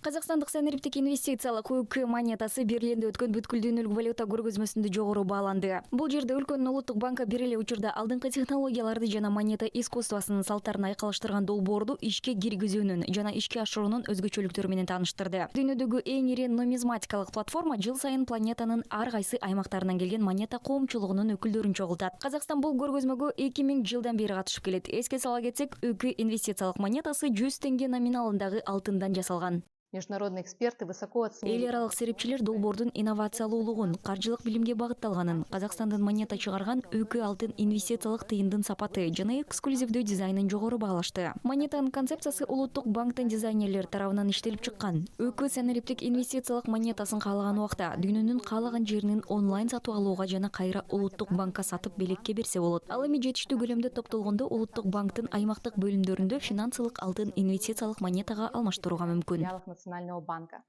Қазақстандық сәнриптік инвестициялық УК монетасы Берлинде өткөн бүткүл дүйнөлүк валюта көргөзмөсүндө жогору бааланды. Бул жерде өлкөнүн улуттук банкы бир эле учурда алдыңкы технологияларды жана монета искусствосунун салттарын айкалыштырган долбоорду ишке киргизүүнүн жана ишке ашыруунун өзгөчөлүктөрү менен тааныштырды. Дүйнөдөгү эң ири нумизматикалык платформа жыл сайын планетанын ар кайсы аймактарынан келген монета коомчулугунун өкүлдөрүн чогултат. Казакстан бул көргөзмөгө 2000 жылдан бери катышып келет. Эске сала кетсек, УК инвестициялык монетасы 100 теңге номиналындагы алтындан жасалган. Международные эксперты высоко оценили. Эл аралык серепчилер долбоордун инновациялуулугун, каржылык билимге багытталганын, Казакстандын монета чыгарган УК алтын инвестициялык тыйындын сапаты жана эксклюзивдүү дизайнын жогору баалашты. Монетанын концепциясы улуттук банктын дизайнерлери тарабынан иштелип чыккан. УК сәнриптик инвестициялык монетасын каалаган убакта дүйнөнүн каалаган жеринин онлайн сатып алууга жана кайра улуттук банкка сатып белекке берсе болот. Ал эми жетиштүү көлөмдө топтолгондо улуттук банктын аймактык бөлүмдөрүндө финансылык алтын инвестициялык монетага алмаштырууга мүмкүн. Национального банка.